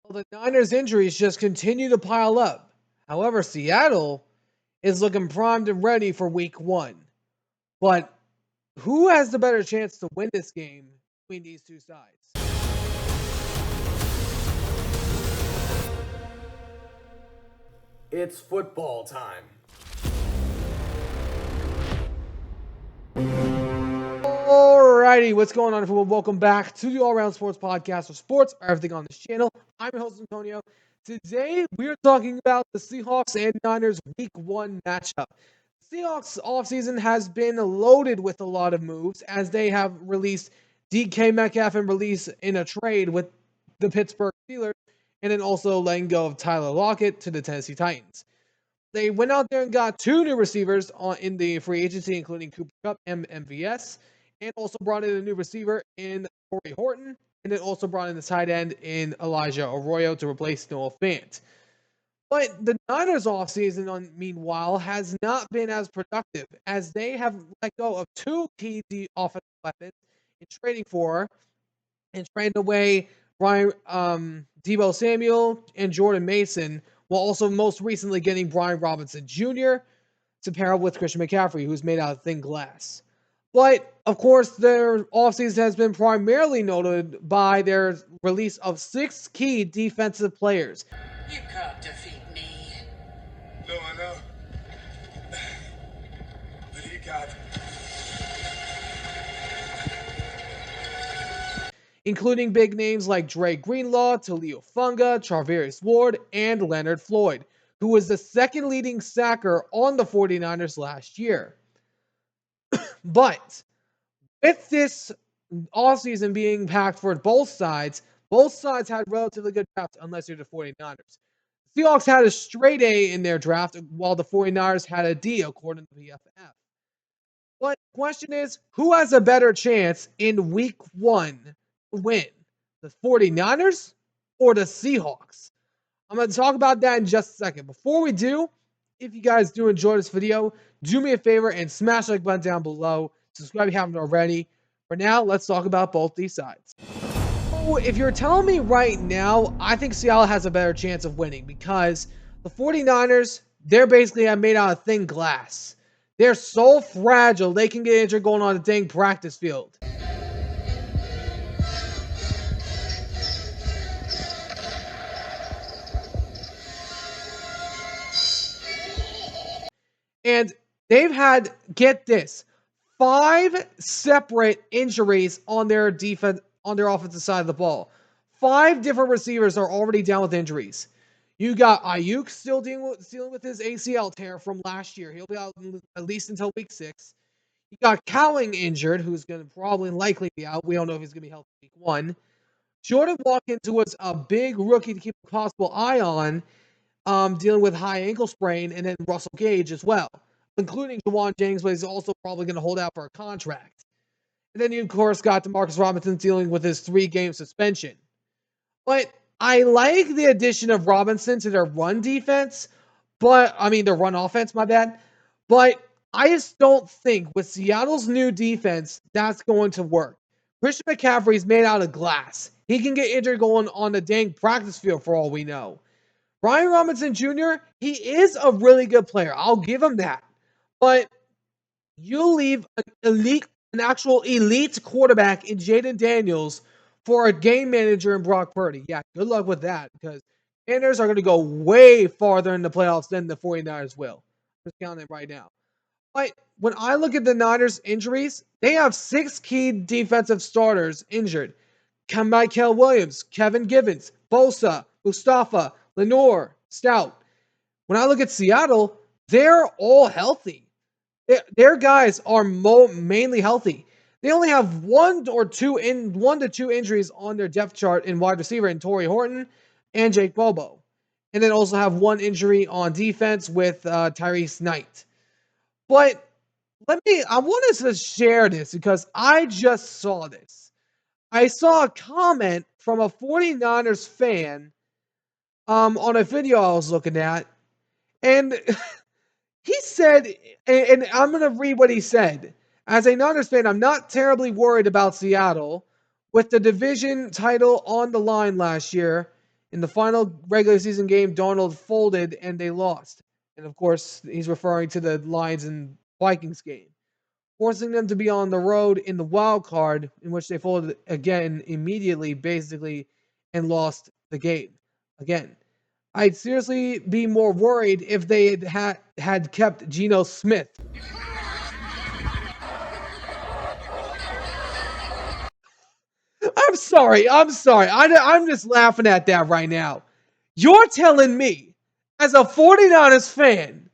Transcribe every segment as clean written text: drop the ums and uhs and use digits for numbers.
Well, the Niners' injuries just continue to pile up. However, Seattle is looking primed and ready for week one. But who has the better chance to win this game between these two sides? It's football time. Alrighty, what's going on, everyone? Welcome back to the All Around Sports Podcast for sports, everything on this channel. I'm your host, Antonio. Today, we're talking about the Seahawks and Niners Week 1 matchup. Seahawks offseason has been loaded with a lot of moves as they have released DK Metcalf and released in a trade with the Pittsburgh Steelers, and then also letting go of Tyler Lockett to the Tennessee Titans. They went out there and got two new receivers in the free agency, including Cooper Kupp and MVS, and also brought in a new receiver in Torrey Horton, and then also brought in the tight end in Elijah Arroyo to replace Noah Fant. But the Niners offseason, meanwhile, has not been as productive as they have let go of two key offensive weapons in trading for and traded away Brian Debo Samuel and Jordan Mason, while also most recently getting Brian Robinson Jr. to pair up with Christian McCaffrey, who's made out of thin glass. But of course, their offseason has been primarily noted by their release of 6 key defensive players. You can't defeat me. No, I know. But he got. Including big names like Dre Greenlaw, Talio Funga, Charvarius Ward, and Leonard Floyd, who was the second leading sacker on the 49ers last year. But with this offseason being packed for both sides had relatively good drafts, unless you're the 49ers. Seahawks had a straight A in their draft, while the 49ers had a D, according to PFF. But the question is, who has a better chance in week one to win? The 49ers or the Seahawks? I'm going to talk about that in just a second. Before we do, if you guys do enjoy this video, do me a favor and smash the like button down below. Subscribe if you haven't already. For now, let's talk about both these sides. So if you're telling me right now, I think Seattle has a better chance of winning because the 49ers, they're basically made out of thin glass. They're so fragile, they can get injured going on a dang practice field. And they've had, get this, 5 separate injuries on their defense, on their offensive side of the ball. 5 different receivers are already down with injuries. You got Ayuk still dealing with his ACL tear from last year. He'll be out at least until week 6. You got Cowling injured, who's going to probably likely be out. We don't know if he's going to be healthy week 1. Jordan Watkins, who was a big rookie to keep a possible eye on, dealing with high ankle sprain, and then Russell Gage as well, including Jawan Jennings, but he's also probably going to hold out for a contract. And then you, of course, got Demarcus Robinson dealing with his 3-game suspension. But I like the addition of Robinson to their run defense, their run offense, my bad. But I just don't think with Seattle's new defense, that's going to work. Christian McCaffrey is made out of glass. He can get injured going on the dang practice field for all we know. Brian Robinson Jr., he is a really good player. I'll give him that. But you leave an actual elite quarterback in Jaden Daniels for a game manager in Brock Purdy. Yeah, good luck with that because Niners are going to go way farther in the playoffs than the 49ers will. I'm just counting it right now. But when I look at the Niners' injuries, they have 6 key defensive starters injured. Michael Williams, Kevin Givens, Bosa, Mustafa, Lenore, Stout. When I look at Seattle, they're all healthy. Their guys are mainly healthy. They only have one to two injuries on their depth chart in wide receiver in Torrey Horton and Jake Bobo. And then also have 1 injury on defense with Tyrese Knight. But I wanted to share this because I just saw this. I saw a comment from a 49ers fan on a video I was looking at, and he said, and I'm going to read what he said. As a Niners fan, I'm not terribly worried about Seattle. With the division title on the line last year, In the final regular season game, Darnold folded and they lost. And of course, he's referring to the Lions and Vikings game, forcing them to be on the road in the wild card, in which they folded again immediately, basically, and lost the game again. I'd seriously be more worried if they had kept Geno Smith. I'm sorry. I'm just laughing at that right now. You're telling me, as a 49ers fan,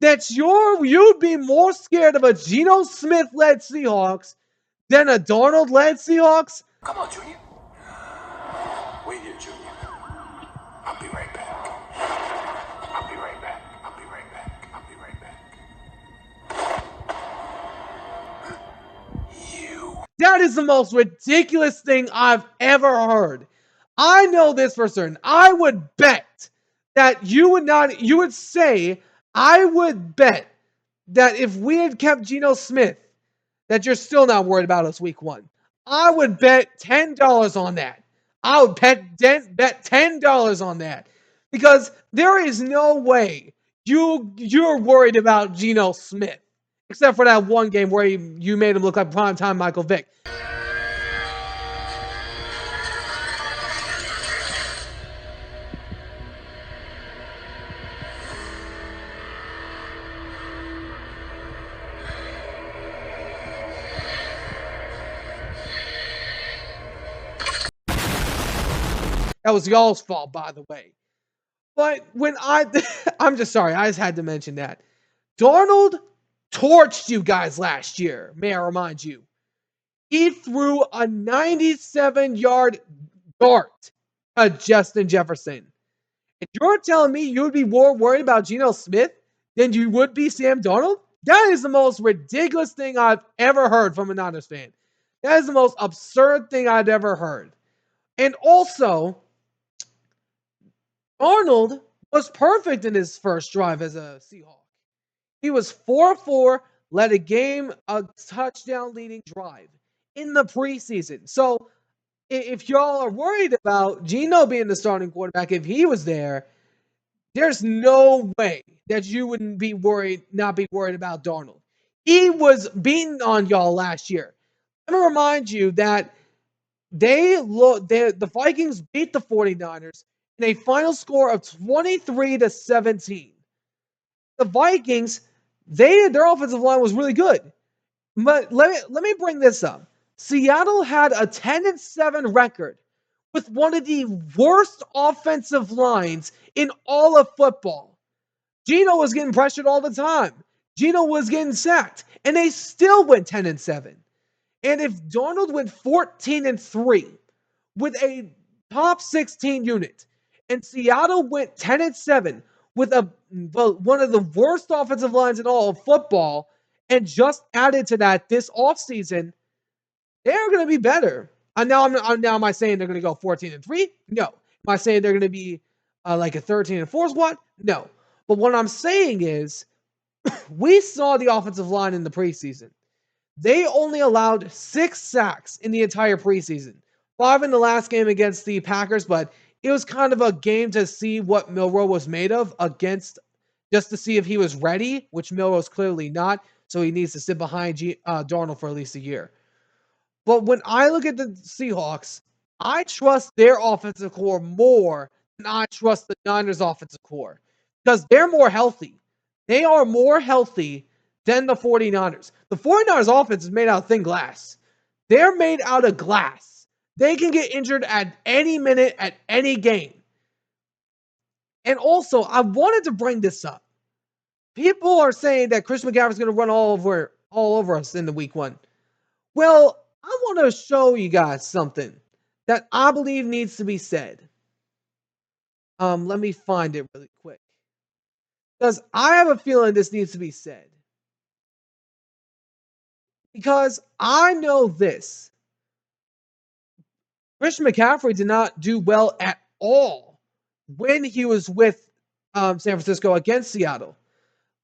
that you'd be more scared of a Geno Smith-led Seahawks than a Darnold-led Seahawks? Come on, Junior. Wait here, Junior. I'll be right back. I'll be right back. I'll be right back. I'll be right back. You. That is the most ridiculous thing I've ever heard. I know this for certain. I would bet that you would say, I would bet that if we had kept Geno Smith, that you're still not worried about us week 1. I would bet $10 on that. I would bet $10 on that. Because there is no way you're worried about Geno Smith. Except for that one game where you made him look like primetime Michael Vick. That was y'all's fault, by the way. But when I'm just sorry, I just had to mention that. Darnold torched you guys last year, may I remind you. He threw a 97-yard dart at Justin Jefferson. And you're telling me you would be more worried about Geno Smith than you would be Sam Darnold? That is the most ridiculous thing I've ever heard from a Niners fan. That is the most absurd thing I've ever heard. And also, Arnold was perfect in his first drive as a Seahawk. He was 4-4, led a touchdown leading drive in the preseason. So if y'all are worried about Geno being the starting quarterback, if he was there, there's no way that you wouldn't not be worried about Darnold. He was beaten on y'all last year. Let me remind you that the Vikings beat the 49ers in a final score of 23-17. The Vikings, their offensive line was really good. But let me bring this up. Seattle had a 10-7 record with one of the worst offensive lines in all of football. Geno was getting pressured all the time. Geno was getting sacked, and they still went 10-7. And if Darnold went 14-3 with a top 16 unit, and Seattle went 10-7 with one of the worst offensive lines in all of football, and just added to that this offseason, they're going to be better. Now am I saying they're going to go 14-3? No. Am I saying they're going to be like a 13-4 squad? No. But what I'm saying is, we saw the offensive line in the preseason. They only allowed 6 sacks in the entire preseason. 5 in the last game against the Packers, but it was kind of a game to see what Milroe was made of just to see if he was ready, which Milroe's clearly not, so he needs to sit behind Darnold for at least a year. But when I look at the Seahawks, I trust their offensive core more than I trust the Niners' offensive core because they're more healthy. They are more healthy than the 49ers. The 49ers' offense is made out of thin glass. They're made out of glass. They can get injured at any minute, at any game. And also, I wanted to bring this up. People are saying that Chris McCaffrey's going to run all over us in the week 1. Well, I want to show you guys something that I believe needs to be said. Let me find it really quick. Because I have a feeling this needs to be said. Because I know this. Christian McCaffrey did not do well at all when he was with San Francisco against Seattle.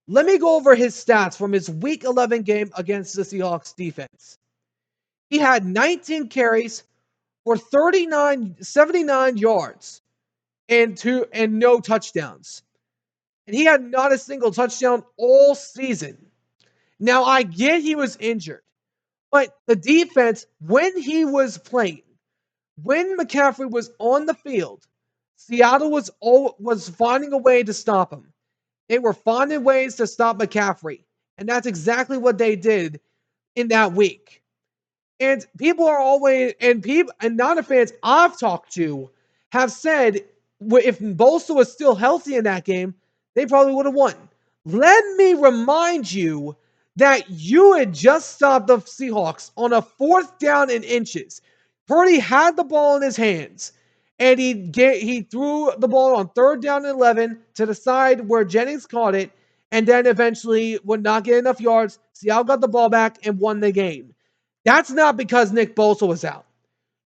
Let me go over his stats from his Week 11 game against the Seahawks defense. He had 19 carries for 79 yards. and no touchdowns. And he had not a single touchdown all season. Now, I get he was injured, but the defense, when he was playing, when McCaffrey was on the field, Seattle was finding a way to stop him. They were finding ways to stop McCaffrey, and that's exactly what they did in that week. And people are always and Niner fans I've talked to have said if Bosa was still healthy in that game, they probably would have won. Let me remind you that you had just stopped the Seahawks on a 4th down and inches. Purdy had the ball in his hands, and he threw the ball on 3rd down and 11 to the side where Jennings caught it, and then eventually would not get enough yards. Seattle got the ball back and won the game. That's not because Nick Bosa was out.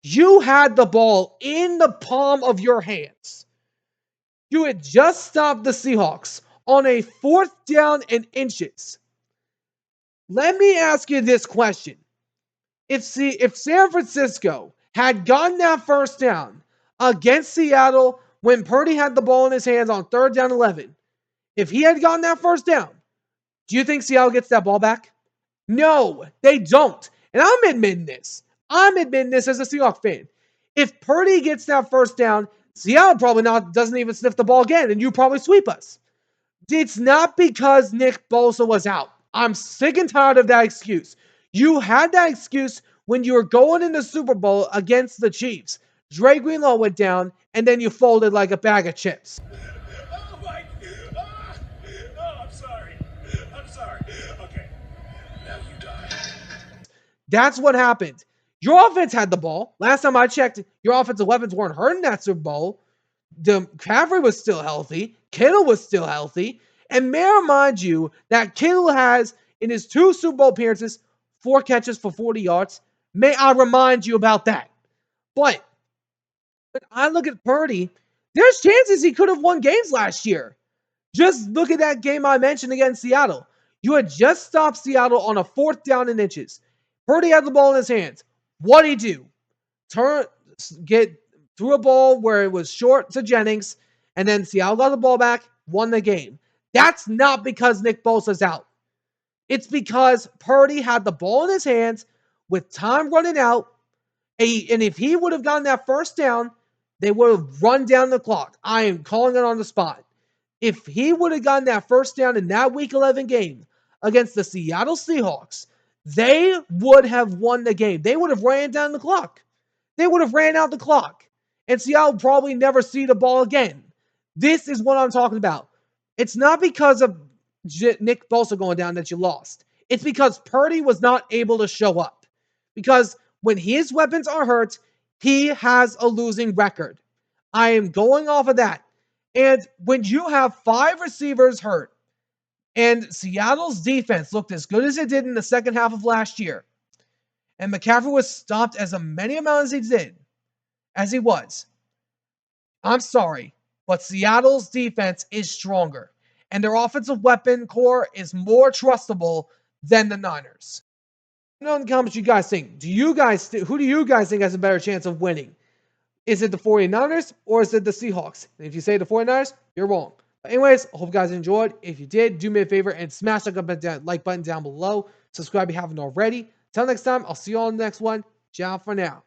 You had the ball in the palm of your hands. You had just stopped the Seahawks on a 4th down and inches. Let me ask you this question. If San Francisco had gotten that 1st down against Seattle when Purdy had the ball in his hands on 3rd down 11, if he had gotten that 1st down, do you think Seattle gets that ball back? No, they don't. And I'm admitting this. I'm admitting this as a Seahawks fan. If Purdy gets that 1st down, Seattle probably doesn't even sniff the ball again, and you probably sweep us. It's not because Nick Bosa was out. I'm sick and tired of that excuse. You had that excuse when you were going in the Super Bowl against the Chiefs. Dre Greenlaw went down, and then you folded like a bag of chips. Oh my! Oh, I'm sorry. I'm sorry. Okay. Now you die. That's what happened. Your offense had the ball. Last time I checked, your offensive weapons weren't hurt in that Super Bowl. McCaffrey was still healthy. Kittle was still healthy. And may I remind you that Kittle has, in his 2 Super Bowl appearances, 4 catches for 40 yards. May I remind you about that. But when I look at Purdy, there's chances he could have won games last year. Just look at that game I mentioned against Seattle. You had just stopped Seattle on a 4th down and inches. Purdy had the ball in his hands. What'd he do? Threw a ball where it was short to Jennings, and then Seattle got the ball back, won the game. That's not because Nick Bosa's out. It's because Purdy had the ball in his hands with time running out, and if he would have gotten that 1st down, they would have run down the clock. I am calling it on the spot. If he would have gotten that 1st down in that Week 11 game against the Seattle Seahawks, they would have won the game. They would have ran down the clock. They would have ran out the clock. And Seattle probably never see the ball again. This is what I'm talking about. It's not because of Nick Bosa going down that you lost. It's because Purdy was not able to show up. Because when his weapons are hurt, he has a losing record. I am going off of that. And when you have 5 receivers hurt, and Seattle's defense looked as good as it did in the second half of last year, and McCaffrey was stopped as many amounts as he was, I'm sorry, but Seattle's defense is stronger, and their offensive weapon core is more trustable than the Niners. Know in the comments what you guys think. Who do you guys think has a better chance of winning? Is it the 49ers or is it the Seahawks? And if you say the 49ers, you're wrong. But anyways, I hope you guys enjoyed. If you did, do me a favor and smash that like button down below. Subscribe if you haven't already. Till next time, I'll see you on the next one. Ciao for now.